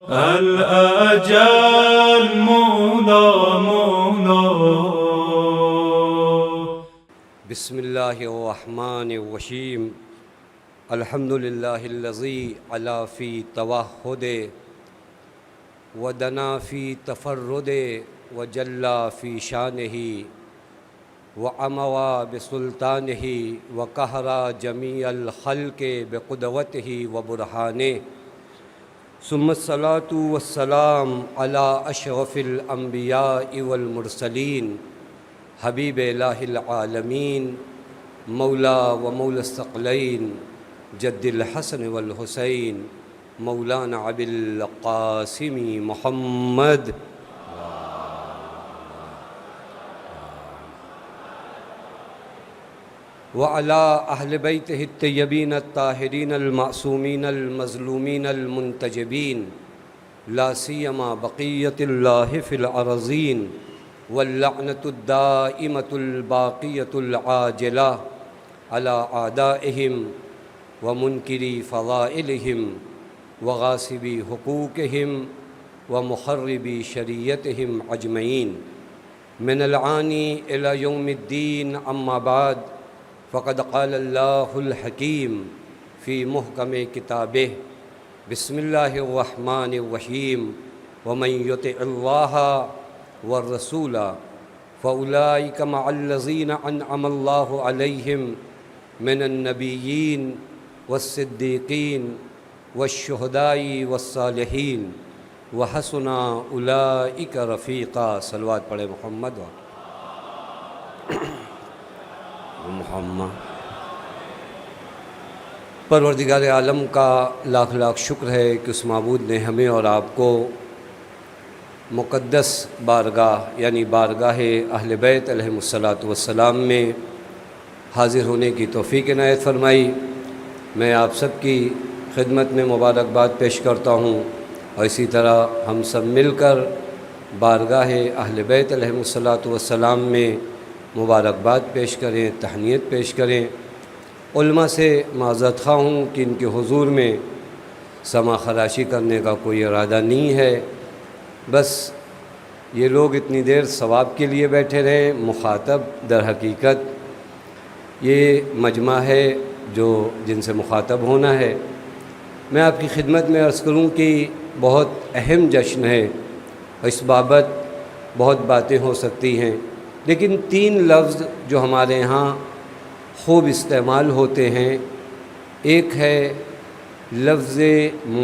الأجل مولا مولا. بسم الله الرحمن الرحيم. الحمد لله الذي علا في توحده ودنا في تفرده وجلى في شانه وعموا بسلطانه وقهر جميع الخلق بقدرته وبرهانه. ثم الصلاة والسلام على أشرف الأنبياء والمرسلين حبیب الہ العالمین مولا و مولا الثقلین جد الحسن والحسین مولانا ابی القاسم محمد وعلى أهل بيته الطيبين الطاهرين المعصومين المظلومين المنتجبين لا سيما بقية الله في الأرضين واللعنة الدائمة الباقية العاجلة على أعدائهم ومنكري فضائلهم وغاصبي حقوقهم ومخربي شريعتهم أجمعين من الآن إلى يوم الدين. أما بعد فقد قال الله الحكيم في محكم كتابه بسم الله الرحمن الرحيم ومن يطع الله والرسول فأولئك مع الذين أنعم الله عليهم من النبيين والصديقين والشهداء والصالحين وحسن أولئك رفيقا. صلوات پڑھے محمد محمد. پروردگار عالم کا لاکھ لاکھ شکر ہے کہ اس معبود نے ہمیں اور آپ کو مقدس بارگاہ یعنی بارگاہ اہل بیت علیہم الصلاۃ والسلام میں حاضر ہونے کی توفیق عنایت فرمائی. میں آپ سب کی خدمت میں مبارکباد پیش کرتا ہوں اور اسی طرح ہم سب مل کر بارگاہ اہل بیت علیہم الصلاۃ والسلام میں مبارکباد پیش کریں، تہنیت پیش کریں. علماء سے معذرت خواہ ہوں کہ ان کے حضور میں سما خراشی کرنے کا کوئی ارادہ نہیں ہے. بس یہ لوگ اتنی دیر ثواب کے لیے بیٹھے رہے. مخاطب در حقیقت یہ مجمع ہے جن سے مخاطب ہونا ہے. میں آپ کی خدمت میں عرض کروں کہ بہت اہم جشن ہے. اس بابت بہت باتیں ہو سکتی ہیں، لیکن 3 لفظ جو ہمارے ہاں خوب استعمال ہوتے ہیں، ایک ہے لفظ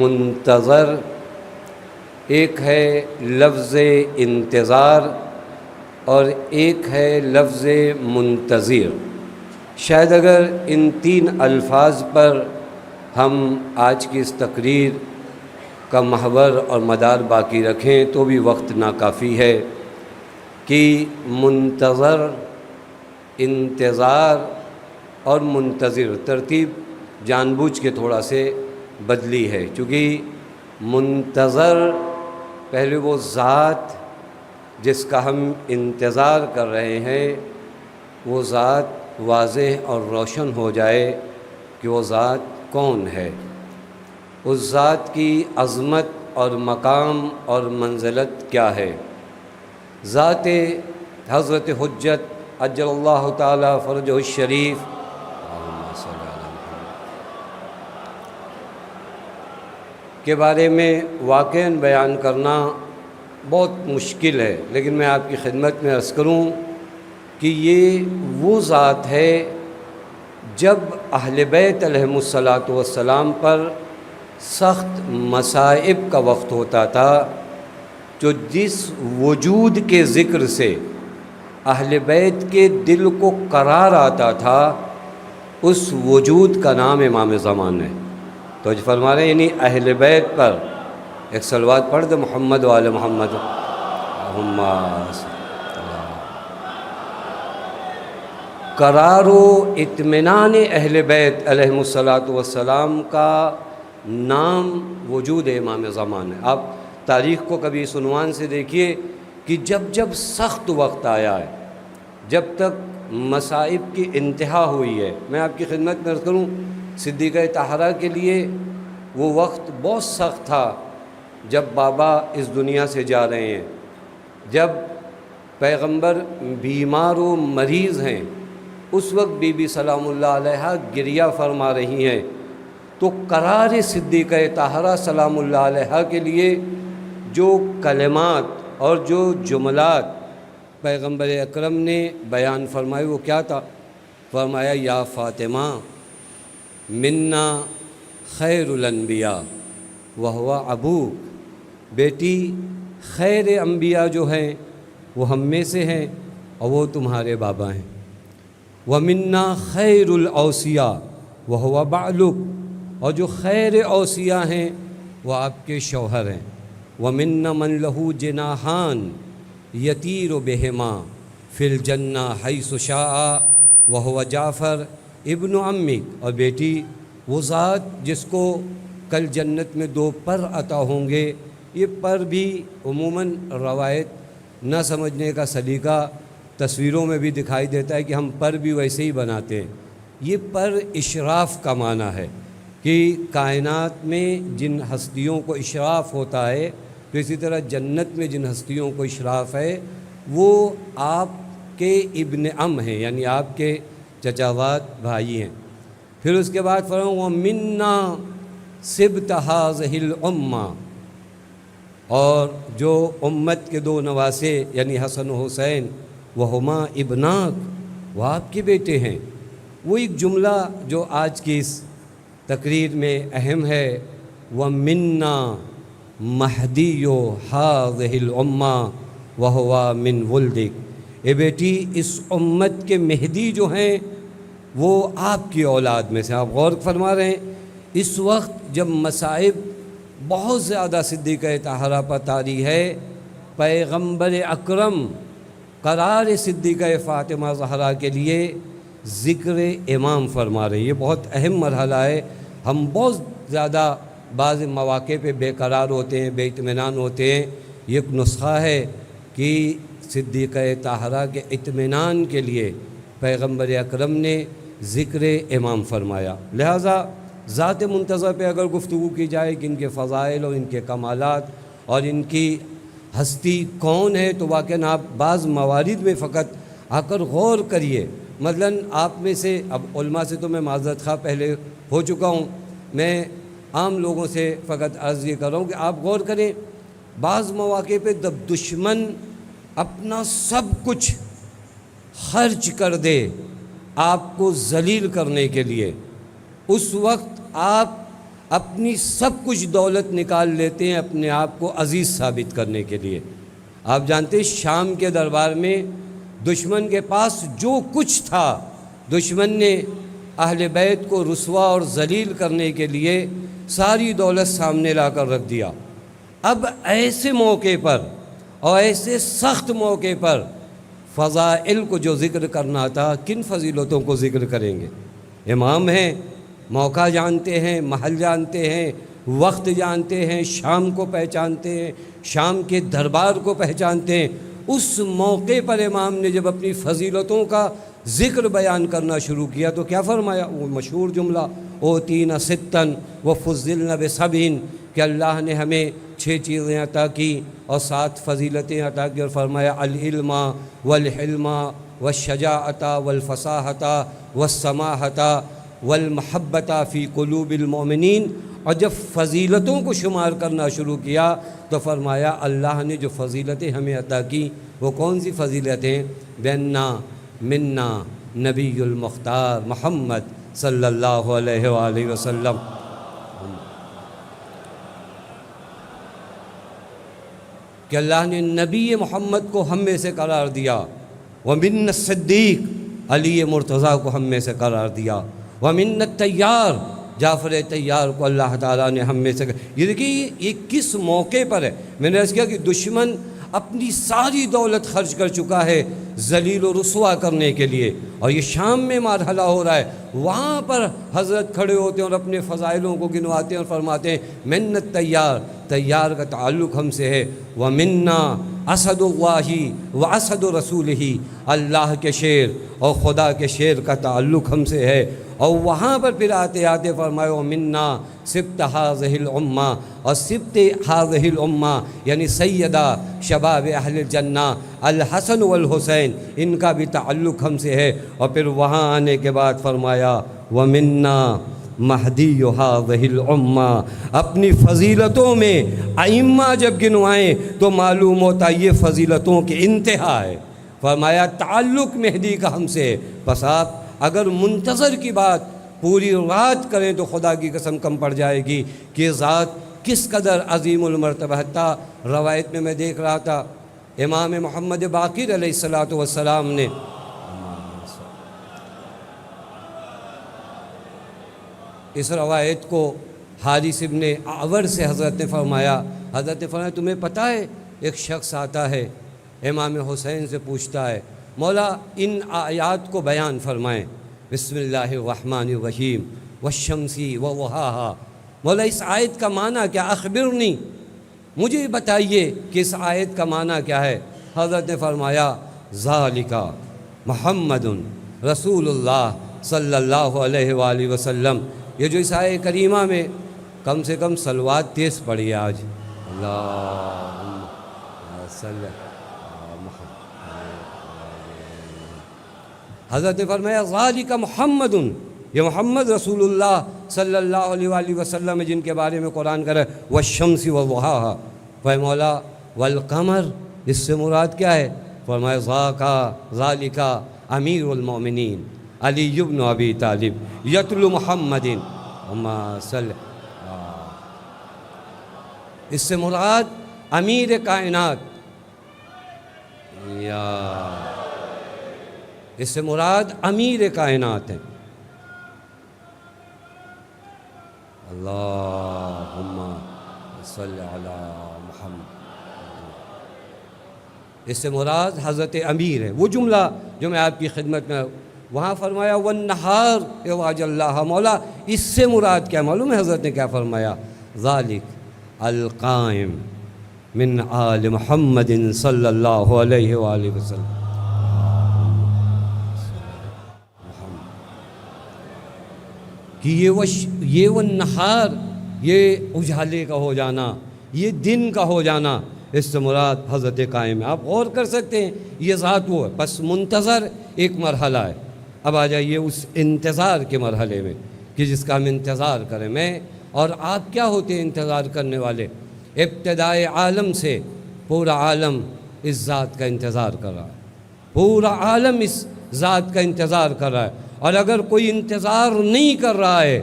منتظر، ایک ہے لفظ انتظار اور ایک ہے لفظ منتظر. شاید اگر ان 3 الفاظ پر ہم آج کی اس تقریر کا محور اور مدار باقی رکھیں تو بھی وقت ناکافی ہے کہ منتظر، انتظار اور منتظر ترتیب جان بوجھ کے تھوڑا سے بدلی ہے، چونکہ منتظر پہلے وہ ذات جس کا ہم انتظار کر رہے ہیں وہ ذات واضح اور روشن ہو جائے کہ وہ ذات کون ہے، اس ذات کی عظمت اور مقام اور منزلت کیا ہے. ذات حضرت حجت عجل اللہ تعالی فرجہ الشریف کے بارے میں واقعاً بیان کرنا بہت مشکل ہے، لیکن میں آپ کی خدمت میں عرض کروں کہ یہ وہ ذات ہے جب اہل بیت علیہم الصلاۃ والسلام پر سخت مصائب کا وقت ہوتا تھا، جو جس وجود کے ذکر سے اہل بیت کے دل کو قرار آتا تھا اس وجود کا نام امام زمان ہے. تو جو فرما رہے ہیں یعنی اہل بیت پر ایک صلوات پڑھ دے محمد وآل محمد. قرار و اطمینان اہل بیت علیہم الصلاۃ والسلام کا نام وجود امام زمان ہے. آپ تاریخ کو کبھی اس عنوان سے دیکھیے کہ جب جب سخت وقت آیا ہے، جب تک مصائب کی انتہا ہوئی ہے. میں آپ کی خدمت میں عرض کروں صدیقہ طاہرہ کے لیے وہ وقت بہت سخت تھا جب بابا اس دنیا سے جا رہے ہیں، جب پیغمبر بیمار و مریض ہیں، اس وقت بی بی سلام اللہ علیہ گریہ فرما رہی ہیں، تو قرار صدیقہ طاہرہ سلام اللہ علیہ کے لیے جو کلمات اور جو جملات پیغمبر اکرم نے بیان فرمائے وہ کیا تھا؟ فرمایا یا فاطمہ منا خیر الانبیاء وہو ابوک، بیٹی خیر انبیاء جو ہیں وہ ہم میں سے ہیں اور وہ تمہارے بابا ہیں۔ وَمِنَّا خَيْرُ الْأَوْصِيَا وَهُوَ بَعْلُكَ، اور جو خیر اوصیاء ہیں وہ آپ کے شوہر ہیں۔ وَمِنَّا مَن لَهُ جِنَاحَانِ يَطِيرُ بِهِمَا فِي الْجَنَّةِ حَيْثُ شَاءَ وَهُوَ جعفر ابن عمک، اور بیٹی وہ ذات جس کو کل جنت میں 2 پر عطا ہوں گے۔ یہ پر بھی عموماً روایت نہ سمجھنے کا سلیقہ تصویروں میں بھی دکھائی دیتا ہے کہ ہم پر بھی ویسے ہی بناتے ہیں۔ یہ پر اشراف کا معنی ہے کہ کائنات میں جن ہستیوں کو اشراف ہوتا ہے، تو اسی طرح جنت میں جن ہستیوں کو اشراف ہے وہ آپ کے ابن ام ہیں، یعنی آپ کے چچاواد بھائی ہیں۔ پھر اس کے بعد فرمایا وَمِنَّا سِبْتَ هَٰذِهِ الْأُمَّةِ، اور جو امت کے 2 نواسے یعنی حسن و حسین وہما ابناک، وہ آپ کے بیٹے ہیں۔ وہ ایک جملہ جو آج کی اس تقریر میں اہم ہے، وَمِنَّا مَہْدِيُّ هَٰذِهِ الْأُمَّةِ وَهُوَ مِنْ وُلْدِكَ، اے بیٹی اس امت کے مہدی جو ہیں وہ آپ کی اولاد میں سے۔ آپ غور فرما رہے ہیں اس وقت جب مصائب بہت زیادہ صدیقہ طاہرہ پر طاری ہے، پیغمبر اکرم قرار صدیقہ فاطمہ زہرا کے لیے ذکر امام فرما رہے ہیں۔ یہ بہت اہم مرحلہ ہے۔ ہم بہت زیادہ بعض مواقع پہ بے قرار ہوتے ہیں، بے اطمینان ہوتے ہیں۔ یہ ایک نسخہ ہے کہ صدیقہ طاہرہ کے اطمینان کے لیے پیغمبر اکرم نے ذکر امام فرمایا۔ لہٰذا ذات منتظر پہ اگر گفتگو کی جائے کہ ان کے فضائل اور ان کے کمالات اور ان کی ہستی کون ہے، تو واقعاً آپ بعض موارد میں فقط آ کر غور کریے۔ مثلاً آپ میں سے، اب علماء سے تو میں معذرت خواہ پہلے ہو چکا ہوں، میں عام لوگوں سے فقط عرض یہ کر رہا ہوں کہ آپ غور کریں، بعض مواقع پہ جب دشمن اپنا سب کچھ خرچ کر دے آپ کو ذلیل کرنے کے لیے، اس وقت آپ اپنی سب کچھ دولت نکال لیتے ہیں اپنے آپ کو عزیز ثابت کرنے کے لیے۔ آپ جانتے ہیں شام کے دربار میں دشمن کے پاس جو کچھ تھا، دشمن نے اہل بیت کو رسوا اور ذلیل کرنے کے لیے ساری دولت سامنے لا کر رکھ دیا۔ اب ایسے موقع پر اور ایسے سخت موقع پر فضائل کو جو ذکر کرنا تھا، کن فضیلتوں کو ذکر کریں گے؟ امام ہیں، موقع جانتے ہیں، محل جانتے ہیں، وقت جانتے ہیں، شام کو پہچانتے ہیں، شام کے دربار کو پہچانتے ہیں۔ اس موقع پر امام نے جب اپنی فضیلتوں کا ذکر بیان کرنا شروع کیا تو کیا فرمایا؟ وہ مشہور جملہ اوتینا ستن وفضلنا بسبعین، کہ اللہ نے ہمیں 6 چیزیں عطا کی اور 7 فضیلتیں عطا کی، اور فرمایا العلم والحلم والشجاعت والفصاحت والسماحت والمحبت فی قلوب المؤمنین۔ اور جب فضیلتوں کو شمار کرنا شروع کیا تو فرمایا اللہ نے جو فضیلتیں ہمیں عطا کی وہ کون سی فضیلتیں؟ بینا منا نبی المختار محمد صلی اللہ علیہ وآلہ وسلم، کہ اللہ نے نبی محمد کو ہم میں سے قرار دیا، ومن الصدیق علی مرتضیٰ کو ہم میں سے قرار دیا، ومن الطیار جعفر طیار کو اللہ تعالیٰ نے ہم میں سے۔ یہ دیکھیے یہ کس موقع پر ہے؟ میں نے عرض کیا کہ دشمن اپنی ساری دولت خرچ کر چکا ہے ذلیل و رسوا کرنے کے لیے، اور یہ شام میں مرحلہ ہو رہا ہے، وہاں پر حضرت کھڑے ہوتے ہیں اور اپنے فضائلوں کو گنواتے ہیں اور فرماتے ہیں من الطیار، طیار کا تعلق ہم سے ہے، ومنا اسد اللہ و اسد رسولہ، اللہ کے شیر اور خدا کے شیر کا تعلق ہم سے ہے، اور وہاں پر پھر آتے آتے فرمایا ومنا سبط هذه الامہ، اور سبط هذه الامہ یعنی سیدہ شباب اہل الجنہ الحسن والحسین، ان کا بھی تعلق ہم سے ہے۔ اور پھر وہاں آنے کے بعد فرمایا ومنا مہدی هذه الامہ، اپنی فضیلتوں میں ائمہ جب گنوائیں تو معلوم ہوتا یہ فضیلتوں کی انتہا ہے۔ فرمایا تعلق مہدی کا ہم سے ہے۔ بس آپ اگر منتظر کی بات پوری رات کریں تو خدا کی قسم کم پڑ جائے گی کہ ذات کس قدر عظیم المرتبہ ہے۔ روایت میں میں دیکھ رہا تھا امام محمد باقر علیہ السلام نے اس روایت کو حارث ابن اعور سے حضرت نے فرمایا تمہیں پتہ ہے ایک شخص آتا ہے امام حسین سے پوچھتا ہے مولا ان آیات کو بیان فرمائیں، بسم اللہ الرحمن الرحیم والشمس وضحاہا، مولا اس آیت کا معنی کیا، اخبرنی، مجھے بتائیے کہ اس آیت کا معنی کیا ہے۔ حضرت نے فرمایا ذالک محمد رسول اللہ صلی اللہ علیہ وآلہ وسلم۔ یہ جو اس آیت کریمہ میں کم سے کم صلوات تیز پڑھی ہے آج، اللہم صلی حضرت نے فرمایا ذالک محمد، یہ محمد رسول اللہ صلی اللہ علیہ وآلہ وسلم جن کے بارے میں قرآن کہہ رہا ہے والشمس وضحاہا۔ فرمایا مولا والقمر، اس سے مراد کیا ہے؟ فرمایا ذالک امیر المومنین علی بن ابی طالب یتلو محمد اما صلی، اس سے مراد امیر کائنات، اس سے مراد امیر کائنات ہیں۔ اللہم صلی علی محمد، اس سے مراد حضرت امیر ہے۔ وہ جملہ جو میں آپ کی خدمت میں وہاں فرمایا والنہار اواج اللہ، مولا اس سے مراد کیا معلوم ہے؟ حضرت نے کیا فرمایا؟ ذالک القائم من آل محمد صلی اللہ علیہ وآلہ وسلم، کہ یہ وہ نہار، یہ اجالے کا ہو جانا، یہ دن کا ہو جانا، اس سے مراد حضرت قائم ہے۔ آپ غور کر سکتے ہیں یہ ذات وہ ہے، بس منتظر ایک مرحلہ ہے۔ اب آ جائیے اس انتظار کے مرحلے میں کہ جس کا ہم انتظار کریں۔ میں اور آپ کیا ہوتے ہیں انتظار کرنے والے؟ ابتدائے عالم سے پورا عالم اس ذات کا انتظار کر رہا ہے، پورا عالم اس ذات کا انتظار کر رہا ہے۔ اور اگر کوئی انتظار نہیں کر رہا ہے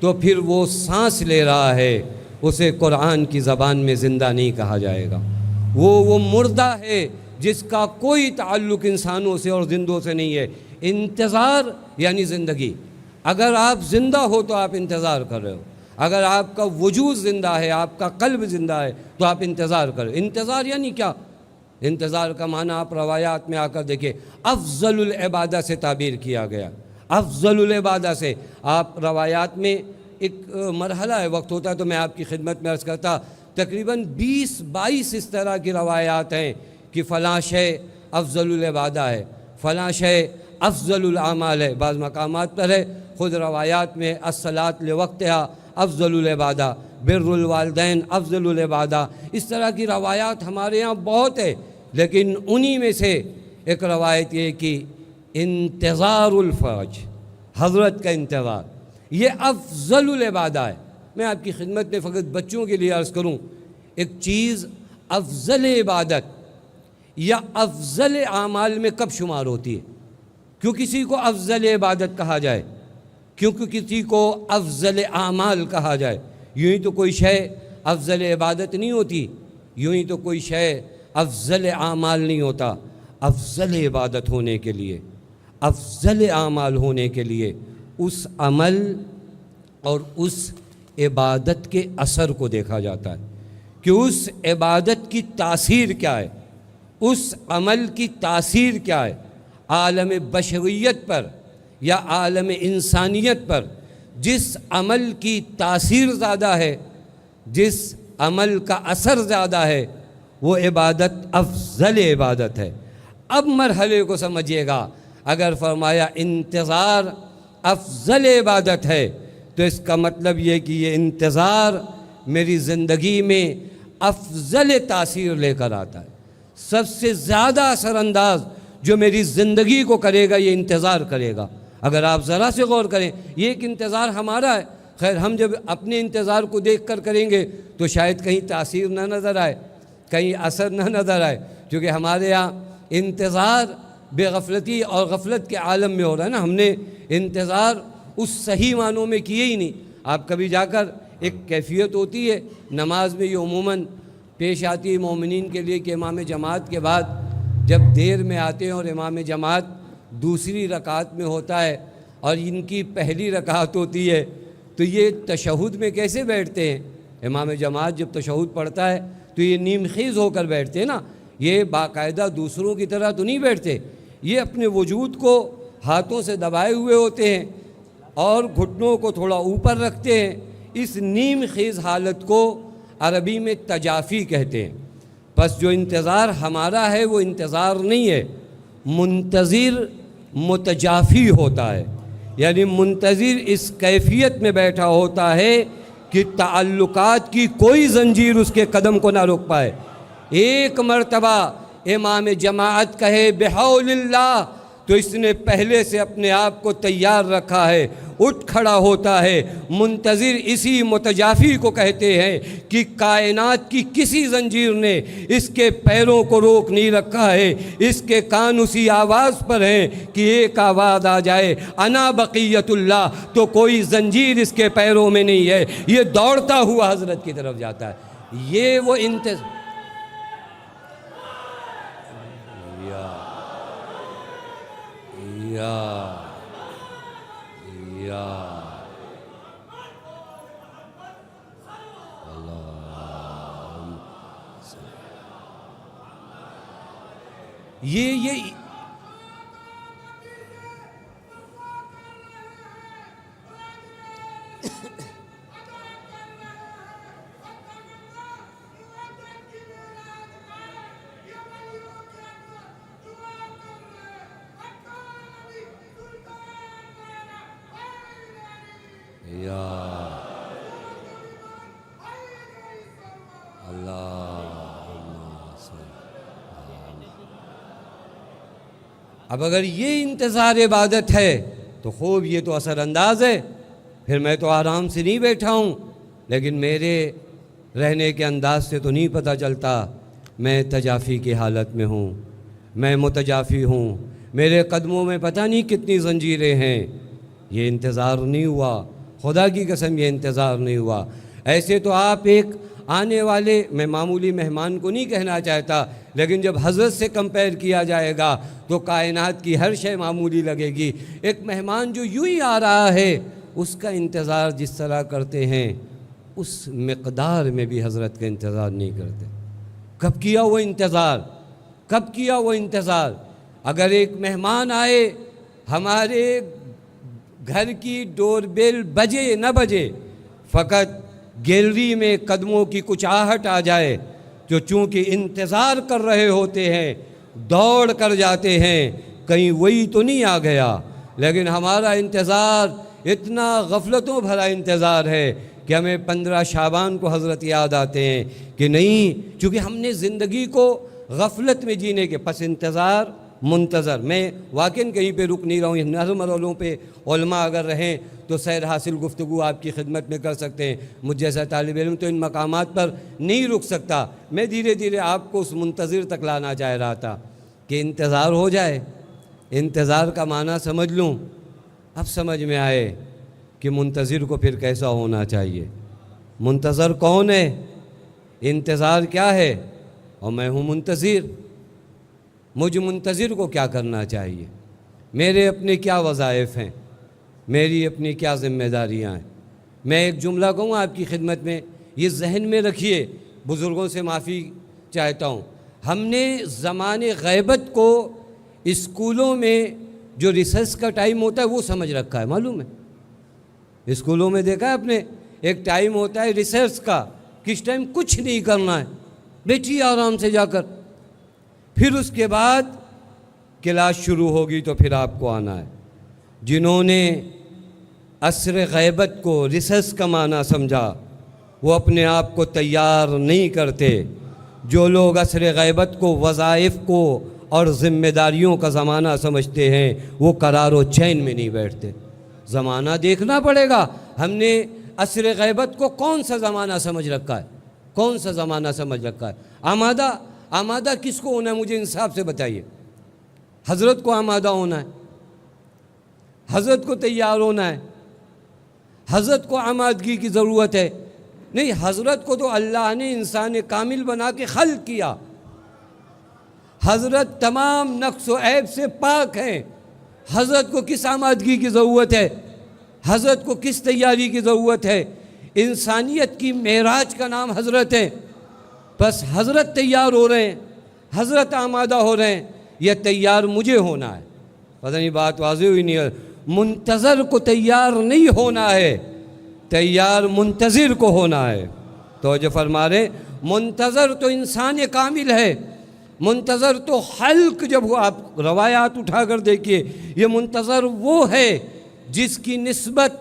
تو پھر وہ سانس لے رہا ہے، اسے قرآن کی زبان میں زندہ نہیں کہا جائے گا۔ وہ مردہ ہے جس کا کوئی تعلق انسانوں سے اور زندوں سے نہیں ہے۔ انتظار یعنی زندگی۔ اگر آپ زندہ ہو تو آپ انتظار کر رہے ہو، اگر آپ کا وجود زندہ ہے، آپ کا قلب زندہ ہے تو آپ انتظار کر رہے ہو۔ انتظار یعنی کیا؟ انتظار کا معنی آپ روایات میں آ کر دیکھیں، افضل العبادہ سے تعبیر کیا گیا، افضل العبادہ سے۔ آپ روایات میں ایک مرحلہ ہے، وقت ہوتا ہے تو میں آپ کی خدمت میں عرض کرتا، تقریباً 20-22 اس طرح کی روایات ہیں کہ فلاں شے افضل العبادہ ہے، فلاں شے افضل الاعمال ہے۔ بعض مقامات پر ہے خود روایات میں الصلاۃ لوقتہا افضل العبادہ، بر الوالدین افضل العبادہ، اس طرح کی روایات ہمارے یہاں بہت ہے۔ لیکن انہی میں سے ایک روایت یہ کہ انتظار الفرج، حضرت کا انتظار، یہ افضل العبادہ ہے۔ میں آپ کی خدمت میں فقط بچوں کے لیے عرض کروں، ایک چیز افضل عبادت یا افضل اعمال میں کب شمار ہوتی ہے؟ کیوں کسی کو افضل عبادت کہا جائے؟ کیوں کسی کو افضل اعمال کہا جائے؟ یوں ہی تو کوئی شے افضل عبادت نہیں ہوتی، یوں ہی تو کوئی شے افضل اعمال نہیں ہوتا۔ افضل عبادت ہونے کے لیے، افضل اعمال ہونے کے لیے اس عمل اور اس عبادت کے اثر کو دیکھا جاتا ہے کہ اس عبادت کی تاثیر کیا ہے، اس عمل کی تاثیر کیا ہے عالم بشریت پر یا عالم انسانیت پر۔ جس عمل کی تاثیر زیادہ ہے، جس عمل کا اثر زیادہ ہے، وہ عبادت افضل عبادت ہے۔ اب مرحلے کو سمجھیے گا، اگر فرمایا انتظار افضل عبادت ہے، تو اس کا مطلب یہ کہ یہ انتظار میری زندگی میں افضل تاثیر لے کر آتا ہے۔ سب سے زیادہ اثر انداز جو میری زندگی کو کرے گا یہ انتظار کرے گا۔ اگر آپ ذرا سے غور کریں، یہ ایک انتظار ہمارا ہے، خیر ہم جب اپنے انتظار کو دیکھ کر کریں گے تو شاید کہیں تاثیر نہ نظر آئے، کہیں اثر نہ نظر آئے، کیونکہ ہمارے یہاں انتظار بے غفلتی اور غفلت کے عالم میں ہو رہا ہے نا۔ ہم نے انتظار اس صحیح معنوں میں کیے ہی نہیں۔ آپ کبھی جا کر، ایک کیفیت ہوتی ہے نماز میں، یہ عموماً پیش آتی ہے مومنین کے لیے کہ امام جماعت کے بعد جب دیر میں آتے ہیں اور امام جماعت دوسری رکعت میں ہوتا ہے اور ان کی پہلی رکعت ہوتی ہے، تو یہ تشہد میں کیسے بیٹھتے ہیں؟ امام جماعت جب تشہد پڑھتا ہے تو یہ نیم خیز ہو کر بیٹھتے ہیں نا، یہ باقاعدہ دوسروں کی طرح تو نہیں بیٹھتے، یہ اپنے وجود کو ہاتھوں سے دبائے ہوئے ہوتے ہیں اور گھٹنوں کو تھوڑا اوپر رکھتے ہیں۔ اس نیم خیز حالت کو عربی میں تجافی کہتے ہیں۔ پس جو انتظار ہمارا ہے وہ انتظار نہیں ہے، منتظر متجافی ہوتا ہے، یعنی منتظر اس کیفیت میں بیٹھا ہوتا ہے کہ تعلقات کی کوئی زنجیر اس کے قدم کو نہ روک پائے۔ ایک مرتبہ امام جماعت کہے بحول اللہ تو اس نے پہلے سے اپنے آپ کو تیار رکھا ہے، اٹھ کھڑا ہوتا ہے۔ منتظر اسی متجافی کو کہتے ہیں کہ کائنات کی کسی زنجیر نے اس کے پیروں کو روک نہیں رکھا ہے، اس کے کان اسی آواز پر ہیں کہ ایک آواز آ جائے انا بقیت اللہ، تو کوئی زنجیر اس کے پیروں میں نہیں ہے، یہ دوڑتا ہوا حضرت کی طرف جاتا ہے۔ یہ وہ یہ اب اگر یہ انتظار عبادت ہے تو خوب، یہ تو اثر انداز ہے، پھر میں تو آرام سے نہیں بیٹھا ہوں، لیکن میرے رہنے کے انداز سے تو نہیں پتہ چلتا میں تجافی کی حالت میں ہوں، میں متجافی ہوں، میرے قدموں میں پتہ نہیں کتنی زنجیریں ہیں۔ یہ انتظار نہیں ہوا، خدا کی قسم یہ انتظار نہیں ہوا۔ ایسے تو آپ ایک آنے والے، میں معمولی مہمان کو نہیں کہنا چاہتا، لیکن جب حضرت سے کمپیئر کیا جائے گا تو کائنات کی ہر شے معمولی لگے گی۔ ایک مہمان جو یوں ہی آ رہا ہے، اس کا انتظار جس طرح کرتے ہیں اس مقدار میں بھی حضرت کا انتظار نہیں کرتے۔ کب کیا وہ انتظار؟ کب کیا وہ انتظار؟ اگر ایک مہمان آئے، ہمارے گھر کی ڈور بیل بجے نہ بجے، فقط گیلری میں قدموں کی کچھ آہٹ آ جائے، جو چونکہ انتظار کر رہے ہوتے ہیں دوڑ کر جاتے ہیں، کہیں وہی تو نہیں آ گیا۔ لیکن ہمارا انتظار اتنا غفلتوں بھرا انتظار ہے کہ ہمیں 15 شعبان کو حضرت یاد آتے ہیں کہ نہیں، چونکہ ہم نے زندگی کو غفلت میں جینے کے پس انتظار منتظر۔ میں واقعاً کہیں پہ رک نہیں رہا ہوں، یہ نظم مرحلوں پہ علماء اگر رہیں تو سیر حاصل گفتگو آپ کی خدمت میں کر سکتے ہیں، مجھ جیسا طالب علم تو ان مقامات پر نہیں رک سکتا۔ میں دھیرے دھیرے آپ کو اس منتظر تک لانا چاہ رہا تھا کہ انتظار ہو جائے، انتظار کا معنی سمجھ لوں۔ اب سمجھ میں آئے کہ منتظر کو پھر کیسا ہونا چاہیے، منتظر کون ہے، انتظار کیا ہے، اور میں ہوں منتظر۔ مجھ منتظر کو کیا کرنا چاہیے، میرے اپنے کیا وظائف ہیں، میری اپنی کیا ذمہ داریاں ہیں۔ میں ایک جملہ کہوں آپ کی خدمت میں، یہ ذہن میں رکھیے، بزرگوں سے معافی چاہتا ہوں۔ ہم نے زمان غیبت کو اسکولوں میں جو ریسرچ کا ٹائم ہوتا ہے وہ سمجھ رکھا ہے، معلوم ہے؟ اسکولوں میں دیکھا ہے آپ نے، ایک ٹائم ہوتا ہے ریسرچ کا، کس ٹائم کچھ نہیں کرنا ہے، بیٹھیے آرام سے جا کر، پھر اس کے بعد کلاس شروع ہوگی تو پھر آپ کو آنا ہے۔ جنہوں نے عصر غیبت کو ریسرچ کا معنی سمجھا، وہ اپنے آپ کو تیار نہیں کرتے۔ جو لوگ عصر غیبت کو وظائف کو اور ذمہ داریوں کا زمانہ سمجھتے ہیں وہ قرار و چین میں نہیں بیٹھتے۔ زمانہ دیکھنا پڑے گا، ہم نے عصر غیبت کو کون سا زمانہ سمجھ رکھا ہے، کون سا زمانہ سمجھ رکھا ہے؟ آمادہ کس کو ہونا ہے؟ مجھے انصاف سے بتائیے۔ حضرت کو آمادہ ہونا ہے، حضرت کو تیار ہونا ہے، حضرت کو آمادگی کی ضرورت ہے؟ نہیں، حضرت کو تو اللہ نے انسان کامل بنا کے خلق کیا، حضرت تمام نقص و عیب سے پاک ہیں۔ حضرت کو کس آمادگی کی ضرورت ہے؟ حضرت کو کس تیاری کی ضرورت ہے؟ انسانیت کی معراج کا نام حضرت ہے۔ بس حضرت تیار ہو رہے ہیں، حضرت آمادہ ہو رہے ہیں، یہ تیار مجھے ہونا ہے۔ پتہ نہیں بات واضح ہوئی نہیں ہے؟ منتظر کو تیار نہیں ہونا ہے، تیار منتظر کو ہونا ہے۔ توجہ فرما رہے، منتظر تو انسان کامل ہے، منتظر تو خلق، جب وہ آپ روایات اٹھا کر دیکھیے، یہ منتظر وہ ہے جس کی نسبت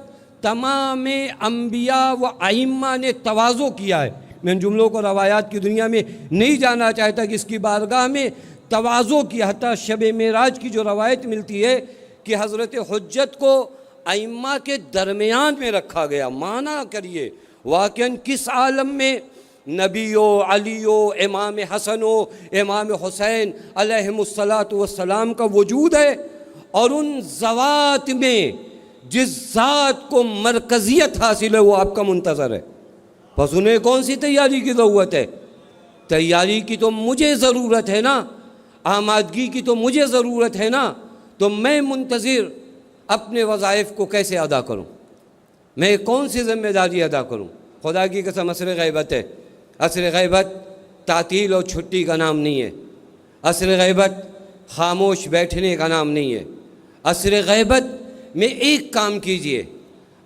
تمام انبیاء و ائمہ نے تواضع کیا ہے۔ میں ان جملوں کو روایات کی دنیا میں نہیں جانا چاہتا کہ اس کی بارگاہ میں تواضع کیا۔ حتیٰ شب معراج کی جو روایت ملتی ہے کہ حضرت حجت کو ائمہ کے درمیان میں رکھا گیا۔ معنی کریے واقعاً کس عالم میں نبیو، علیو، امام حسنو، امام حسین علیہم الصلاۃ والسلام کا وجود ہے، اور ان ذوات میں جس ذات کو مرکزیت حاصل ہے وہ آپ کا منتظر ہے۔ بس انہیں کون سی تیاری کی ضرورت ہے؟ تیاری کی تو مجھے ضرورت ہے نا، آمادگی کی تو مجھے ضرورت ہے نا۔ تو میں منتظر اپنے وظائف کو کیسے ادا کروں؟ میں کون سی ذمہ داری ادا کروں؟ خدا کی قسم عصر غیبت ہے۔ عصر غیبت تعطیل اور چھٹی کا نام نہیں ہے، عصر غیبت خاموش بیٹھنے کا نام نہیں ہے۔ عصر غیبت میں ایک کام کیجئے،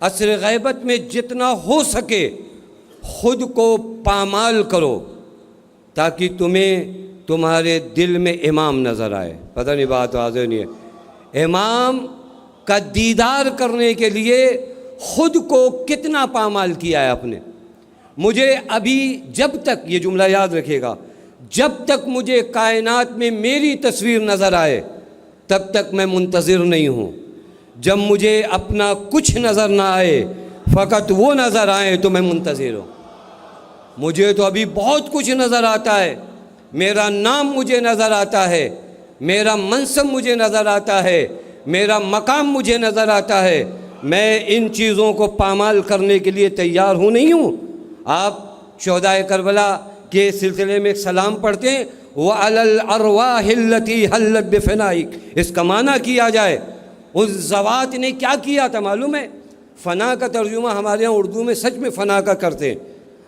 عصر غیبت میں جتنا ہو سکے خود کو پامال کرو تاکہ تمہیں تمہارے دل میں امام نظر آئے۔ پتہ نہیں بات واضح نہیں ہے؟ امام کا دیدار کرنے کے لیے خود کو کتنا پامال کیا ہے آپ نے؟ مجھے ابھی جب تک، یہ جملہ یاد رکھیے گا، جب تک مجھے کائنات میں میری تصویر نظر آئے تب تک میں منتظر نہیں ہوں۔ جب مجھے اپنا کچھ نظر نہ آئے، فقط وہ نظر آئے تو میں منتظر ہوں۔ مجھے تو ابھی بہت کچھ نظر آتا ہے، میرا نام مجھے نظر آتا ہے، میرا منصب مجھے نظر آتا ہے، میرا مقام مجھے نظر آتا ہے، میں ان چیزوں کو پامال کرنے کے لیے تیار ہوں نہیں ہوں۔ آپ شہدائے کربلا کے سلسلے میں ایک سلام پڑھتے ہیں، وَعَلَى الْأَرْوَاحِ الَّتِي حَلَّتْ بِفِنَائِكَ، اس کا معنی کیا جائے اس ذوات نے کیا کیا تھا معلوم ہے؟ فنا کا ترجمہ ہمارے ہاں اردو میں سچ میں فنا کا کرتے ہیں۔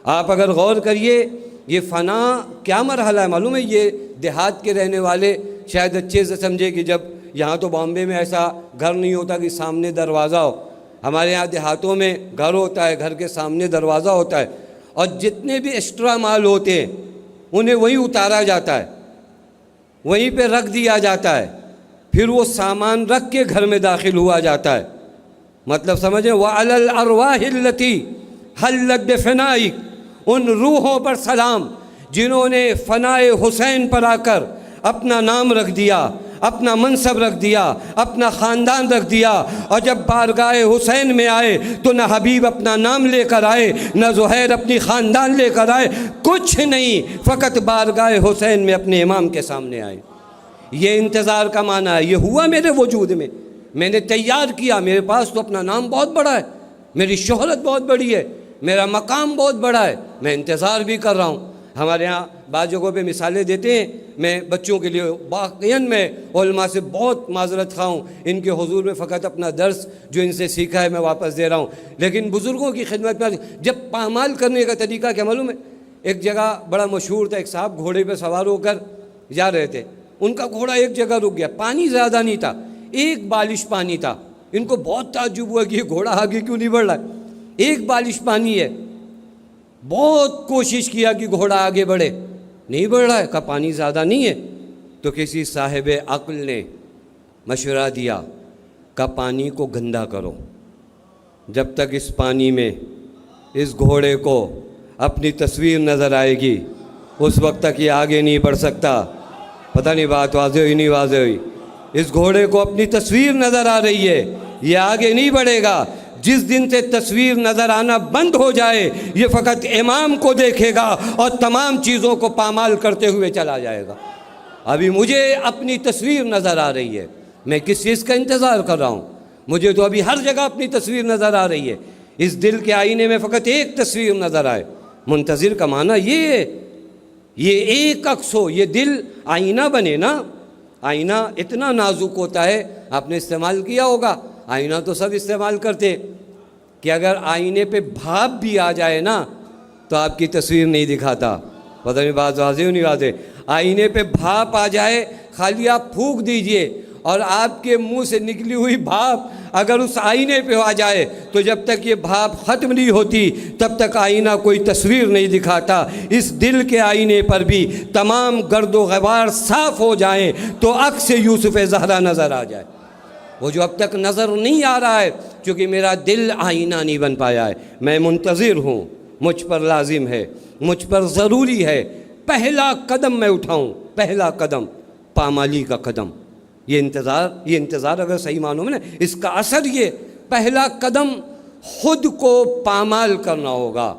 آپ اگر غور کریے یہ فنا کیا مرحلہ ہے معلوم ہے؟ یہ دیہات کے رہنے والے شاید اچھے سے سمجھے کہ جب یہاں تو بامبے میں ایسا گھر نہیں ہوتا کہ سامنے دروازہ ہو، ہمارے یہاں دیہاتوں میں گھر ہوتا ہے، گھر کے سامنے دروازہ ہوتا ہے، اور جتنے بھی ایکسٹرا مال ہوتے ہیں انہیں وہیں اتارا جاتا ہے، وہیں پہ رکھ دیا جاتا ہے، پھر وہ سامان رکھ کے گھر میں داخل ہوا جاتا ہے۔ مطلب سمجھیں، وَعَلَى الْأَرْوَاحِ الَّتِي حَلَّتْ بِفِنَائِكَ، ان روحوں پر سلام جنہوں نے فنائے حسین پر آ کر اپنا نام رکھ دیا، اپنا منصب رکھ دیا، اپنا خاندان رکھ دیا، اور جب بارگاہ حسین میں آئے تو نہ حبیب اپنا نام لے کر آئے، نہ زہیر اپنی خاندان لے کر آئے، کچھ نہیں، فقط بارگاہ حسین میں اپنے امام کے سامنے آئے۔ یہ انتظار کا معنی ہے۔ یہ ہوا میرے وجود میں نے تیار کیا، میرے پاس تو اپنا نام بہت بڑا ہے، میری شہرت بہت بڑی ہے، میرا مقام بہت بڑا ہے، میں انتظار بھی کر رہا ہوں۔ ہمارے ہاں بعض جگہوں پہ مثالیں دیتے ہیں، میں بچوں کے لیے واقعاً میں علماء سے بہت معذرت خواہ ہوں، ان کے حضور میں فقط اپنا درس جو ان سے سیکھا ہے میں واپس دے رہا ہوں، لیکن بزرگوں کی خدمت میں جب پامال کرنے کا طریقہ کیا معلوم ہے؟ ایک جگہ بڑا مشہور تھا، ایک صاحب گھوڑے پہ سوار ہو کر جا رہے تھے، ان کا گھوڑا ایک جگہ رک گیا، پانی زیادہ نہیں تھا، ایک بالش پانی تھا۔ ان کو بہت تعجب ہوا کہ یہ گھوڑا آگے کیوں نہیں بڑھ رہا ہے، ایک بالش پانی ہے۔ بہت کوشش کیا کہ گھوڑا آگے بڑھے، نہیں بڑھ رہا ہے، کہا پانی زیادہ نہیں ہے۔ تو کسی صاحب عقل نے مشورہ دیا، کہا پانی کو گندا کرو، جب تک اس پانی میں اس گھوڑے کو اپنی تصویر نظر آئے گی اس وقت تک یہ آگے نہیں بڑھ سکتا۔ پتہ نہیں بات واضح ہوئی نہیں واضح ہوئی؟ اس گھوڑے کو اپنی تصویر نظر آ رہی ہے، یہ آگے نہیں بڑھے گا۔ جس دن سے تصویر نظر آنا بند ہو جائے یہ فقط امام کو دیکھے گا اور تمام چیزوں کو پامال کرتے ہوئے چلا جائے گا۔ ابھی مجھے اپنی تصویر نظر آ رہی ہے، میں کس چیز کا انتظار کر رہا ہوں؟ مجھے تو ابھی ہر جگہ اپنی تصویر نظر آ رہی ہے، اس دل کے آئینے میں فقط ایک تصویر نظر آئے۔ منتظر کا معنی یہ ہے، یہ ایک عکس ہو، یہ دل آئینہ بنے نا۔ آئینہ اتنا نازک ہوتا ہے، آپ نے استعمال کیا ہوگا، آئینہ تو سب استعمال کرتے کہ اگر آئینے پہ بھاپ بھی آ جائے نا تو آپ کی تصویر نہیں دکھاتا۔ پتہ نہیں بات واضح ہو نہیں واضح؟ آئینے پہ بھاپ آ جائے، خالی آپ پھونک دیجئے اور آپ کے منہ سے نکلی ہوئی بھاپ اگر اس آئینے پہ آ جائے تو جب تک یہ بھاپ ختم نہیں ہوتی تب تک آئینہ کوئی تصویر نہیں دکھاتا۔ اس دل کے آئینے پر بھی تمام گرد و غبار صاف ہو جائیں تو عکس یوسف زہرا نظر آ جائے۔ وہ جو اب تک نظر نہیں آ رہا ہے کیونکہ میرا دل آئینہ نہیں بن پایا ہے، میں منتظر ہوں، مجھ پر لازم ہے، مجھ پر ضروری ہے پہلا قدم میں اٹھاؤں، پہلا قدم پامالی کا قدم۔ یہ انتظار اگر صحیح معنوں میں نا، اس کا اثر یہ پہلا قدم خود کو پامال کرنا ہوگا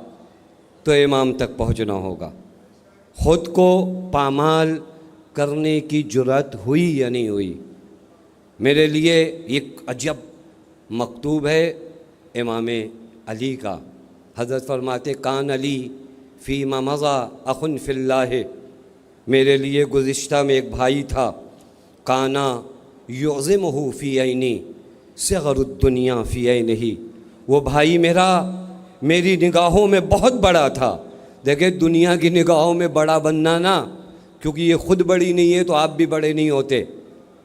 تو امام تک پہنچنا ہوگا۔ خود کو پامال کرنے کی جرأت ہوئی یا نہیں ہوئی؟ میرے لیے ایک عجب مکتوب ہے امام علی کا۔ حضرت فرماتے کان علی فیما مضی اخن فی اللہ، میرے لیے گزشتہ میں ایک بھائی تھا، کانا یعظمہ فی عینی صغر الدنیا فی عینہ، وہ بھائی میری نگاہوں میں بہت بڑا تھا۔ دیکھیں دنیا کی نگاہوں میں بڑا بننا نا، کیونکہ یہ خود بڑی نہیں ہے تو آپ بھی بڑے نہیں ہوتے۔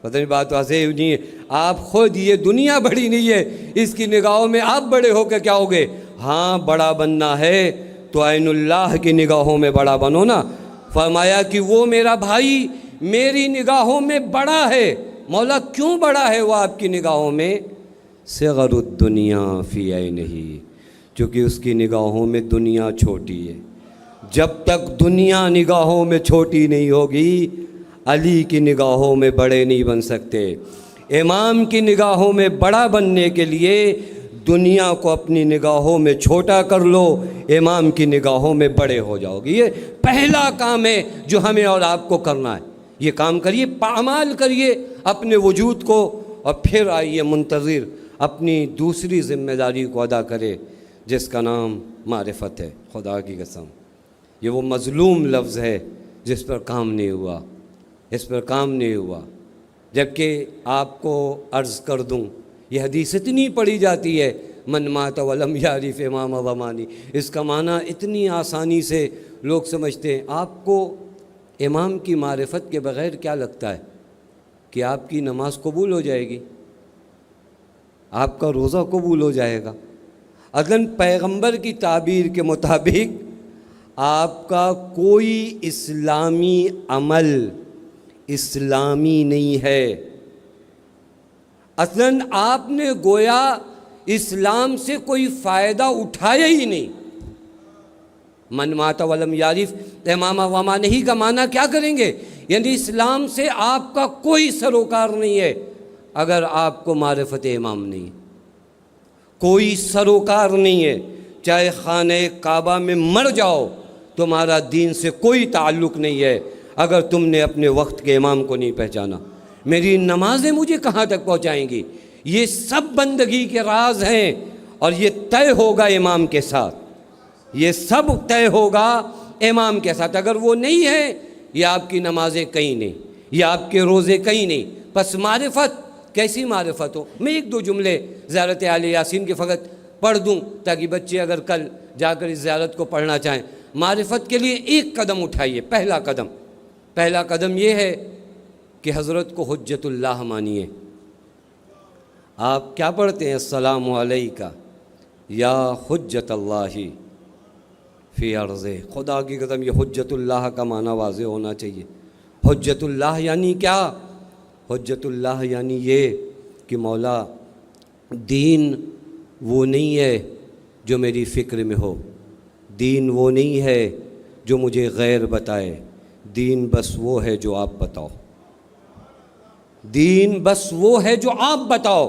پتہ نہیں بات واضح نہیں ہے؟ آپ خود، یہ دنیا بڑی نہیں ہے، اس کی نگاہوں میں آپ بڑے ہو کے کیا ہوگے؟ ہاں بڑا بننا ہے تو عین اللہ کی نگاہوں میں بڑا بنو نا۔ فرمایا کہ وہ میرا بھائی میری نگاہوں میں بڑا ہے۔ مولا کیوں بڑا ہے وہ آپ کی نگاہوں میں؟ صغر الدنیا فی عینہ، کیونکہ اس کی نگاہوں میں دنیا چھوٹی ہے۔ جب تک دنیا نگاہوں میں چھوٹی نہیں ہوگی علی کی نگاہوں میں بڑے نہیں بن سکتے۔ امام کی نگاہوں میں بڑا بننے کے لیے دنیا کو اپنی نگاہوں میں چھوٹا کر لو، امام کی نگاہوں میں بڑے ہو جاؤ گے۔ یہ پہلا کام ہے جو ہمیں اور آپ کو کرنا ہے۔ یہ کام کریے، پامال کریے اپنے وجود کو، اور پھر آئیے منتظر اپنی دوسری ذمہ داری کو ادا کرے جس کا نام معرفت ہے۔ خدا کی قسم یہ وہ مظلوم لفظ ہے جس پر کام نہیں ہوا، اس پر کام نہیں ہوا۔ جبکہ آپ کو عرض کر دوں، یہ حدیث اتنی پڑھی جاتی ہے من مات ولم یعرف امام زمانی، اس کا معنی اتنی آسانی سے لوگ سمجھتے ہیں۔ آپ کو امام کی معرفت کے بغیر کیا لگتا ہے کہ آپ کی نماز قبول ہو جائے گی، آپ کا روزہ قبول ہو جائے گا؟ اذن پیغمبر کی تعبیر کے مطابق آپ کا کوئی اسلامی عمل اسلامی نہیں ہے۔ اصلاً آپ نے گویا اسلام سے کوئی فائدہ اٹھایا ہی نہیں۔ من مات ولم یعرف امام ومانہی کا معنی کیا کریں گے؟ یعنی اسلام سے آپ کا کوئی سروکار نہیں ہے اگر آپ کو معرفت امام نہیں، کوئی سروکار نہیں ہے۔ چاہے خانہ کعبہ میں مر جاؤ تمہارا دین سے کوئی تعلق نہیں ہے اگر تم نے اپنے وقت کے امام کو نہیں پہچانا۔ میری نمازیں مجھے کہاں تک پہنچائیں گی؟ یہ سب بندگی کے راز ہیں اور یہ طے ہوگا امام کے ساتھ، یہ سب طے ہوگا امام کے ساتھ۔ اگر وہ نہیں ہے یہ آپ کی نمازیں کہیں نہیں، یہ آپ کے روزے کہیں نہیں۔ پس معرفت کیسی معرفت ہو؟ میں ایک دو جملے زیارت آل یاسین کے فقط پڑھ دوں تاکہ بچے اگر کل جا کر اس زیارت کو پڑھنا چاہیں۔ معرفت کے لیے ایک قدم اٹھائیے، پہلا قدم یہ ہے کہ حضرت کو حجت اللہ مانیے۔ آپ کیا پڑھتے ہیں؟ السلام علیکہ یا حجت اللہ فی ارض۔ خدا کی قسم یہ حجت اللہ کا معنی واضح ہونا چاہیے۔ حجت اللہ یعنی کیا؟ حجت اللہ یعنی یہ کہ مولا دین وہ نہیں ہے جو میری فکر میں ہو، دین وہ نہیں ہے جو مجھے غیر بتائے، دین بس وہ ہے جو آپ بتاؤ، دین بس وہ ہے جو آپ بتاؤ۔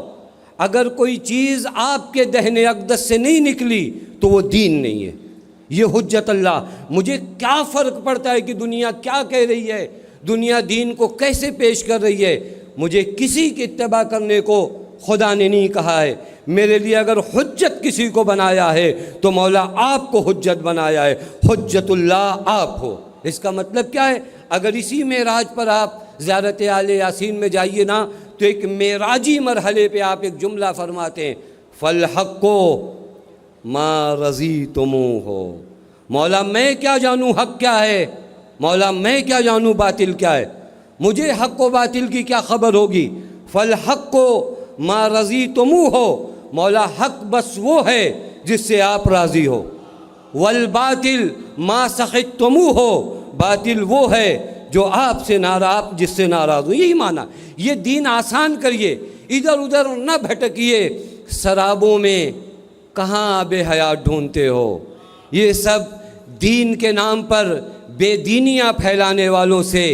اگر کوئی چیز آپ کے دہن اقدس سے نہیں نکلی تو وہ دین نہیں ہے، یہ حجت اللہ۔ مجھے کیا فرق پڑتا ہے کہ دنیا کیا کہہ رہی ہے، دنیا دین کو کیسے پیش کر رہی ہے؟ مجھے کسی کی اتباع کرنے کو خدا نے نہیں کہا ہے۔ میرے لیے اگر حجت کسی کو بنایا ہے تو مولا آپ کو حجت بنایا ہے، حجت اللہ آپ ہو۔ اس کا مطلب کیا ہے؟ اگر اسی معراج پر آپ زیارت آل یاسین میں جائیے نا تو ایک معراجی مرحلے پہ آپ ایک جملہ فرماتے ہیں، فالحق ما رضیتموہ۔ مولا میں کیا جانوں حق کیا ہے، مولا میں کیا جانوں باطل کیا ہے، مجھے حق و باطل کی کیا خبر ہوگی؟ فالحق ما رضیتموہ، مولا حق بس وہ ہے جس سے آپ راضی ہو، والباطل ما سخطتموہ، باطل وہ ہے جو آپ سے ناراض، جس سے ناراض ہو۔ یہی معنی۔ یہ دین آسان کریے، ادھر ادھر نہ بھٹکیے، سرابوں میں کہاں آب حیات ڈھونڈتے ہو؟ یہ سب دین کے نام پر بے دینیاں پھیلانے والوں سے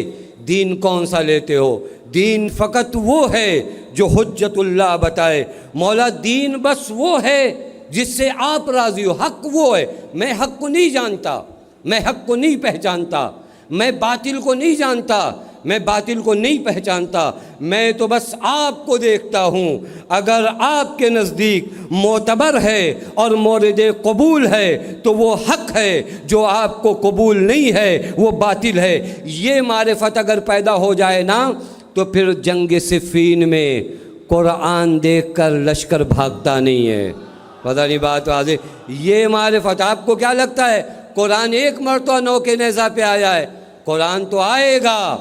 دین کون سا لیتے ہو؟ دین فقط وہ ہے جو حجت اللہ بتائے۔ مولا دین بس وہ ہے جس سے آپ راضی ہو، حق وہ ہے۔ میں حق کو نہیں جانتا، میں حق کو نہیں پہچانتا، میں باطل کو نہیں جانتا، میں باطل کو نہیں پہچانتا، میں تو بس آپ کو دیکھتا ہوں۔ اگر آپ کے نزدیک معتبر ہے اور مورد قبول ہے تو وہ حق ہے، جو آپ کو قبول نہیں ہے وہ باطل ہے۔ یہ معرفت اگر پیدا ہو جائے نا تو پھر جنگ صفین میں قرآن دیکھ کر لشکر بھاگتا نہیں ہے۔ پتہ نہیں بات واضح؟ یہ معرفت آپ کو کیا لگتا ہے قرآن ایک مرتبہ نو کے نیزہ پہ آیا ہے؟ قرآن تو آئے گا،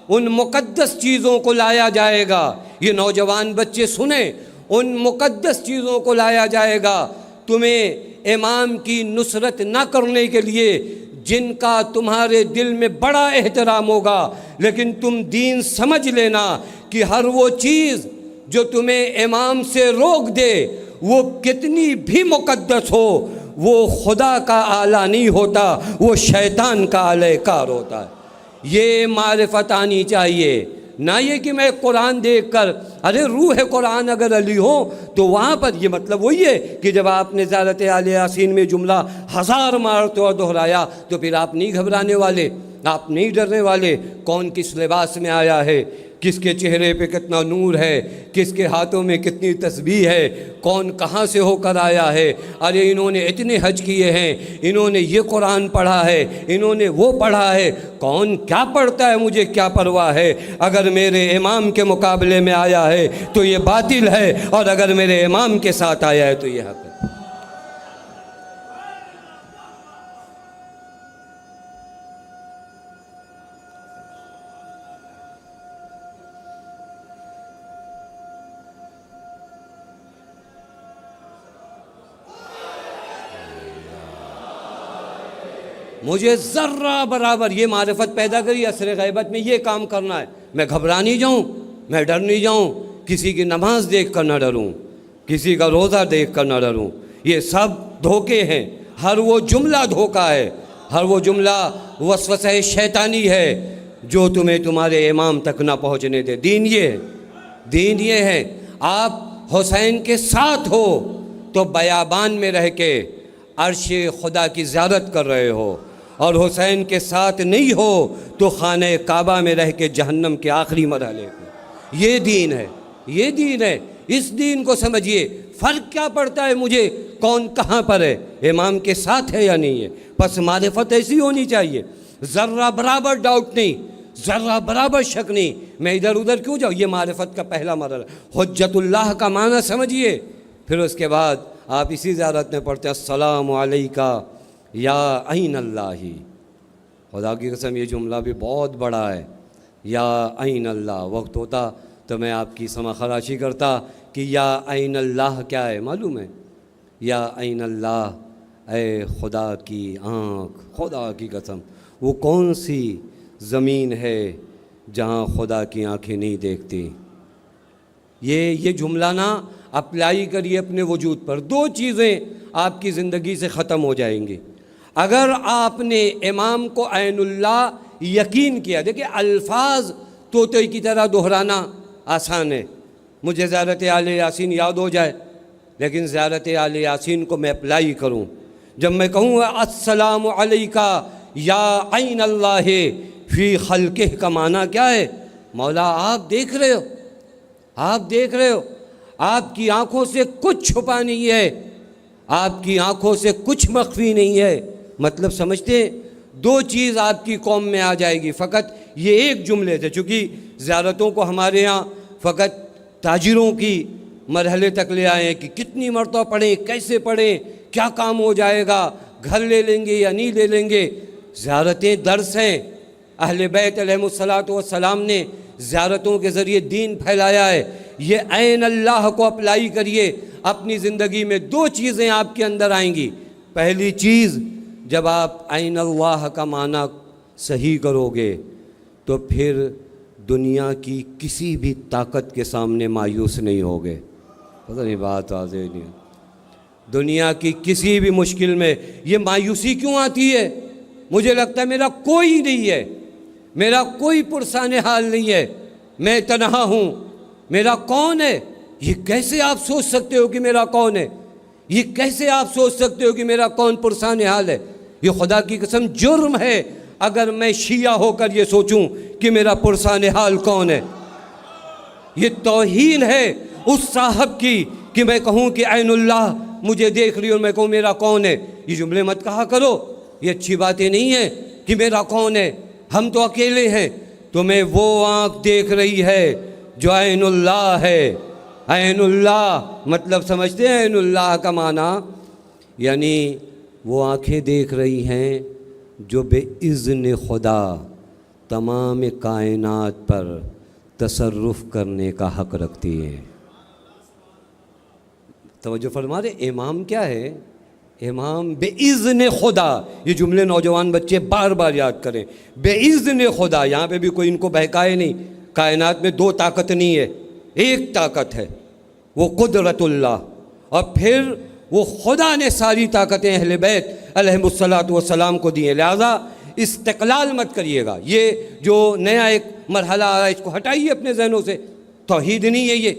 ان مقدس چیزوں کو لایا جائے گا۔ یہ نوجوان بچے سنیں، ان مقدس چیزوں کو لایا جائے گا۔ تمہیں امام کی نصرت نہ کرنے کے لیے جن کا تمہارے دل میں بڑا احترام ہوگا، لیکن تم دین سمجھ لینا کہ ہر وہ چیز جو تمہیں امام سے روک دے وہ کتنی بھی مقدس ہو، وہ خدا کا آلہ نہیں ہوتا، وہ شیطان کا آلہ کار ہوتا ہے۔ یہ معرفت آنی چاہیے، نہ یہ کہ میں قرآن دیکھ کر، ارے روح قرآن اگر علی ہو تو وہاں پر یہ مطلب وہی ہے کہ جب آپ نے زیارت آل یاسین میں جملہ 1000 مرتبہ دہرایا تو پھر آپ نہیں گھبرانے والے، آپ نہیں ڈرنے والے۔ کون کس لباس میں آیا ہے، کس کے چہرے پہ کتنا نور ہے، کس کے ہاتھوں میں کتنی تسبیح ہے، کون کہاں سے ہو کر آیا ہے، ارے انہوں نے اتنے حج کیے ہیں، انہوں نے یہ قرآن پڑھا ہے، انہوں نے وہ پڑھا ہے، کون کیا پڑھتا ہے، مجھے کیا پرواہ ہے؟ اگر میرے امام کے مقابلے میں آیا ہے تو یہ باطل ہے، اور اگر میرے امام کے ساتھ آیا ہے تو یہ حق ہے۔ مجھے ذرہ برابر یہ معرفت پیدا کری عصر غیبت میں یہ کام کرنا ہے، میں گھبرا نہیں جاؤں، میں ڈر نہیں جاؤں، کسی کی نماز دیکھ کر نہ ڈروں، کسی کا روزہ دیکھ کر نہ ڈروں۔ یہ سب دھوکے ہیں، ہر وہ جملہ دھوکہ ہے، ہر وہ جملہ وسوسہ شیطانی ہے جو تمہیں تمہارے امام تک نہ پہنچنے دے۔ دین یہ ہے، دین یہ ہے۔ آپ حسین کے ساتھ ہو تو بیابان میں رہ کے عرش خدا کی زیارت کر رہے ہو، اور حسین کے ساتھ نہیں ہو تو خانہ کعبہ میں رہ کے جہنم کے آخری مرحلے پہ۔ یہ دین ہے، یہ دین ہے۔ اس دین کو سمجھیے۔ فرق کیا پڑتا ہے مجھے کون کہاں پر ہے، امام کے ساتھ ہے یا نہیں ہے؟ پس معرفت ایسی ہونی چاہیے، ذرہ برابر ڈاؤٹ نہیں، ذرہ برابر شک نہیں، میں ادھر ادھر کیوں جاؤں۔ یہ معرفت کا پہلا مرحلہ۔ حجت اللہ کا معنی سمجھیے، پھر اس کے بعد آپ اسی زیارت میں پڑھتے ہیں السلام علیکہ یا عین اللہ۔ خدا کی قسم یہ جملہ بھی بہت بڑا ہے، یا عین اللہ۔ وقت ہوتا تو میں آپ کی سما خراشی کرتا کہ یا عین اللہ کیا ہے معلوم ہے؟ یا عین اللہ، اے خدا کی آنکھ، خدا کی قسم وہ کون سی زمین ہے جہاں خدا کی آنکھیں نہیں دیکھتی؟ یہ جملہ نا اپلائی کریے اپنے وجود پر. دو چیزیں آپ کی زندگی سے ختم ہو جائیں گی اگر آپ نے امام کو عین اللہ یقین کیا. دیکھیں الفاظ طوطے کی طرح دہرانا آسان ہے. مجھے زیارت آل یاسین یاد ہو جائے لیکن زیارت آل یاسین کو میں اپلائی کروں. جب میں کہوں السلام علیکہ یا عین اللہ فی خلقہ کا معنی کیا ہے؟ مولا آپ دیکھ رہے ہو، آپ دیکھ رہے ہو، آپ کی آنکھوں سے کچھ چھپا نہیں ہے، آپ کی آنکھوں سے کچھ مخفی نہیں ہے. مطلب سمجھتے ہیں؟ دو چیز آپ کی قوم میں آ جائے گی فقط یہ ایک جملے سے. چونکہ زیارتوں کو ہمارے ہاں فقط تاجروں کی مرحلے تک لے آئے ہیں کہ کتنی مرتبہ پڑھیں، کیسے پڑھیں، کیا کام ہو جائے گا، گھر لے لیں گے یا نہیں لے لیں گے. زیارتیں درس ہیں. اہل بیت علیہم الصلاۃ والسلام نے زیارتوں کے ذریعے دین پھیلایا ہے. یہ عین اللہ کو اپلائی کریے اپنی زندگی میں. دو چیزیں آپ کے اندر آئیں گی. پہلی چیز، جب آپ عین اللہ کا معنی صحیح کرو گے تو پھر دنیا کی کسی بھی طاقت کے سامنے مایوس نہیں ہوگے. پتہ نہیں بات واضح نہیں. دنیا کی کسی بھی مشکل میں یہ مایوسی کیوں آتی ہے؟ مجھے لگتا ہے میرا کوئی نہیں ہے، میرا کوئی پرسان حال نہیں ہے، میں تنہا ہوں، میرا کون ہے؟ یہ کیسے آپ سوچ سکتے ہو کہ میرا کون ہے؟ یہ کیسے آپ سوچ سکتے ہو کہ میرا کون پرسان حال ہے؟ یہ خدا کی قسم جرم ہے اگر میں شیعہ ہو کر یہ سوچوں کہ میرا پرسان حال کون ہے. یہ توہین ہے اس صاحب کی کہ میں کہوں کہ عین اللہ مجھے دیکھ رہی اور میں کہوں میرا کون ہے. یہ جملے مت کہا کرو، یہ اچھی باتیں نہیں ہیں کہ میرا کون ہے. ہم تو اکیلے ہیں. تمہیں وہ آنکھ دیکھ رہی ہے جو عین اللہ ہے. عین اللہ مطلب سمجھتے ہیں؟ عین اللہ کا معنی یعنی وہ آنکھیں دیکھ رہی ہیں جو بے اذن خدا تمام کائنات پر تصرف کرنے کا حق رکھتی ہیں. توجہ فرما رہے؟ امام کیا ہے؟ امام بے اذن خدا. یہ جملے نوجوان بچے بار بار یاد کریں. بے اذن خدا. یہاں پہ بھی کوئی ان کو بہکائے نہیں. کائنات میں دو طاقت نہیں ہے، ایک طاقت ہے، وہ قدرت اللہ. اور پھر وہ خدا نے ساری طاقتیں اہل بیت علیہم الصلاۃ والسلام کو دی ہیں. لہٰذا استقلال مت کریے گا. یہ جو نیا ایک مرحلہ آ رہا ہے اس کو ہٹائیے اپنے ذہنوں سے. توحید نہیں ہے یہ.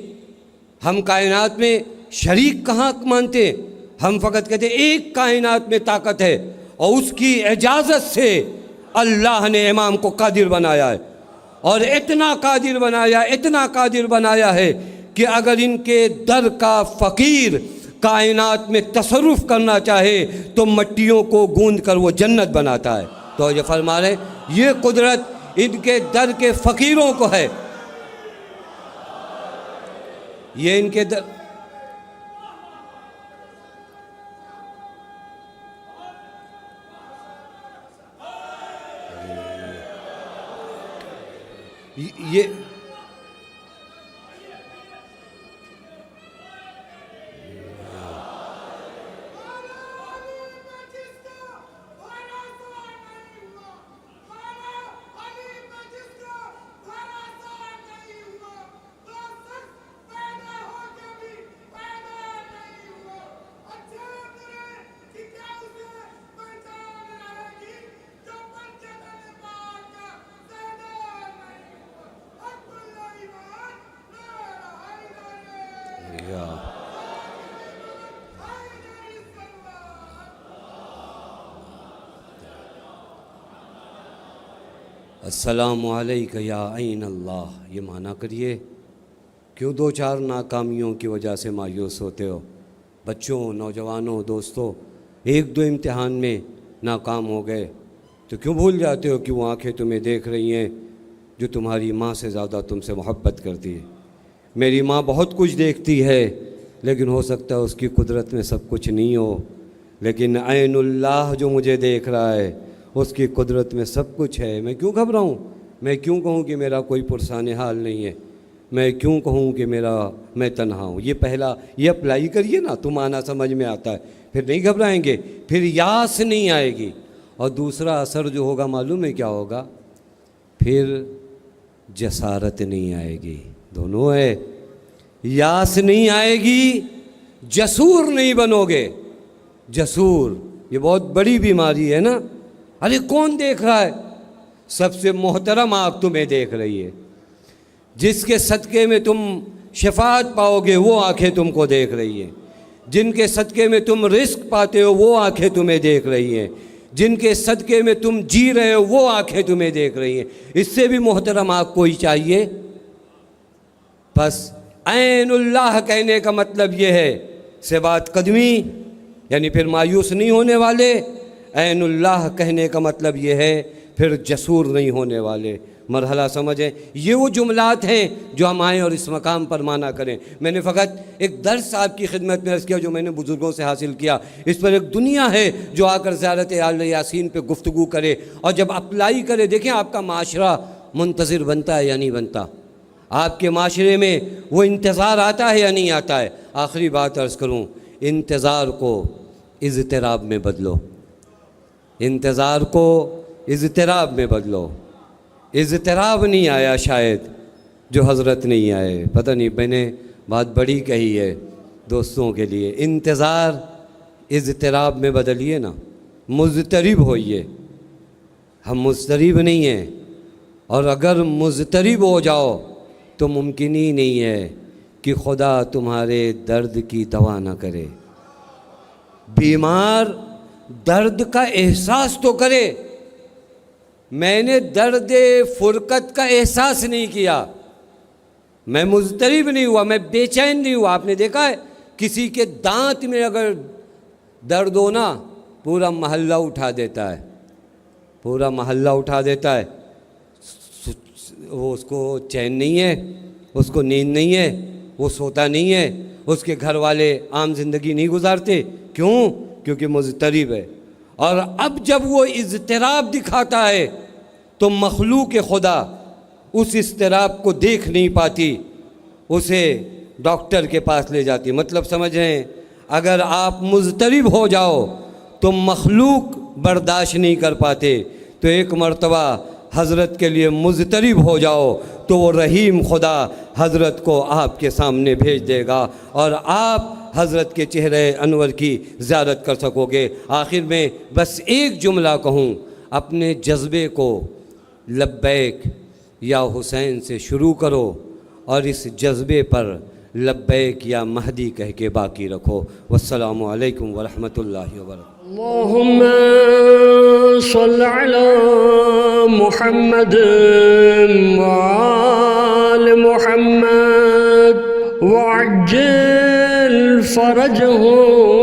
ہم کائنات میں شریک کہاں مانتے ہیں؟ ہم فقط کہتے ہیں ایک کائنات میں طاقت ہے اور اس کی اجازت سے اللہ نے امام کو قادر بنایا ہے. اور اتنا قادر بنایا، اتنا قادر بنایا ہے کہ اگر ان کے در کا فقیر کائنات میں تصرف کرنا چاہے تو مٹیوں کو گوندھ کر وہ جنت بناتا ہے. تو یہ فرما رہے ہیں یہ قدرت ان کے در کے فقیروں کو ہے. یہ ان کے در یہ السلام علیکہ یا عین اللہ. یہ معنی کریے. کیوں دو چار ناکامیوں کی وجہ سے مایوس ہوتے ہو؟ بچوں، نوجوانوں، دوستوں، ایک دو امتحان میں ناکام ہو گئے تو کیوں بھول جاتے ہو کہ وہ آنکھیں تمہیں دیکھ رہی ہیں جو تمہاری ماں سے زیادہ تم سے محبت کرتی ہے. میری ماں بہت کچھ دیکھتی ہے لیکن ہو سکتا ہے اس کی قدرت میں سب کچھ نہیں ہو، لیکن عین اللہ جو مجھے دیکھ رہا ہے اس کی قدرت میں سب کچھ ہے. میں کیوں گھبراؤں؟ میں کیوں کہوں کہ میرا کوئی پرسان حال نہیں ہے؟ میں کیوں کہوں کہ میں تنہا ہوں؟ یہ پہلا یہ اپلائی کریے نا تو معنی سمجھ میں آتا ہے. پھر نہیں گھبرائیں گے، پھر یاس نہیں آئے گی. اور دوسرا اثر جو ہوگا معلوم ہے کیا ہوگا؟ پھر جسارت نہیں آئے گی. دونوں ہے. یاس نہیں آئے گی، جسور نہیں بنو گے۔ جسور یہ بہت بڑی بیماری ہے نا۔ ارے کون دیکھ رہا ہے؟ سب سے محترم آنکھ تمہیں دیکھ رہی ہے، جس کے صدقے میں تم شفاعت پاؤ گے وہ آنکھیں تم کو دیکھ رہی ہیں، جن کے صدقے میں تم رزق پاتے ہو وہ آنکھیں تمہیں دیکھ رہی ہیں، جن کے صدقے میں تم جی رہے ہو وہ آنکھیں تمہیں دیکھ رہی ہیں۔ اس سے بھی محترم آنکھ کوئی چاہیے؟ بس عین اللہ کہنے کا مطلب یہ ہے، ثبات قدمی یعنی پھر مایوس نہیں ہونے والے، عین اللہ کہنے کا مطلب یہ ہے پھر جسور نہیں ہونے والے۔ مرحلہ سمجھیں، یہ وہ جملات ہیں جو ہم آئیں اور اس مقام پر مانا کریں۔ میں نے فقط ایک درس آپ کی خدمت میں عرض کیا جو میں نے بزرگوں سے حاصل کیا، اس پر ایک دنیا ہے جو آ کر زیارت آل یاسین پہ گفتگو کرے اور جب اپلائی کرے۔ دیکھیں آپ کا معاشرہ منتظر بنتا ہے یا نہیں بنتا؟ آپ کے معاشرے میں وہ انتظار آتا ہے یا نہیں آتا ہے؟ آخری بات عرض کروں، انتظار کو اضطراب میں بدلو، انتظار کو اضطراب میں بدلو۔ اضطراب نہیں آیا شاید جو حضرت نہیں آئے، پتہ نہیں میں نے بات بڑی کہی ہے دوستوں کے لیے۔ انتظار اضطراب میں بدلیے نا، مضطرب ہوئیے۔ ہم مضطرب نہیں ہیں، اور اگر مضطرب ہو جاؤ تو ممکن ہی نہیں ہے کہ خدا تمہارے درد کی دوا نہ کرے۔ بیمار درد کا احساس تو کرے۔ میں نے درد فرقت کا احساس نہیں کیا، میں مضطرب نہیں ہوا، میں بے چین نہیں ہوا۔ آپ نے دیکھا ہے کسی کے دانت میں اگر درد ہونا پورا محلہ اٹھا دیتا ہے، پورا محلہ اٹھا دیتا ہے۔ وہ اس کو چین نہیں ہے، اس کو نیند نہیں ہے، وہ سوتا نہیں ہے، اس کے گھر والے عام زندگی نہیں گزارتے۔ کیوں؟ کیونکہ مضطرب ہے۔ اور اب جب وہ اضطراب دکھاتا ہے تو مخلوق خدا اس اضطراب کو دیکھ نہیں پاتی، اسے ڈاکٹر کے پاس لے جاتی۔ مطلب سمجھیں، اگر آپ مضطرب ہو جاؤ تو مخلوق برداشت نہیں کر پاتے، تو ایک مرتبہ حضرت کے لیے مضطرب ہو جاؤ تو وہ رحیم خدا حضرت کو آپ کے سامنے بھیج دے گا اور آپ حضرت کے چہرے انور کی زیارت کر سکو گے۔ آخر میں بس ایک جملہ کہوں، اپنے جذبے کو لبیک یا حسین سے شروع کرو اور اس جذبے پر لبیک یا مہدی کہہ کے باقی رکھو۔ والسلام علیکم ورحمۃ اللہ وبرکاتہ۔ اللهم صل على محمد وآل محمد وعجل فرجهم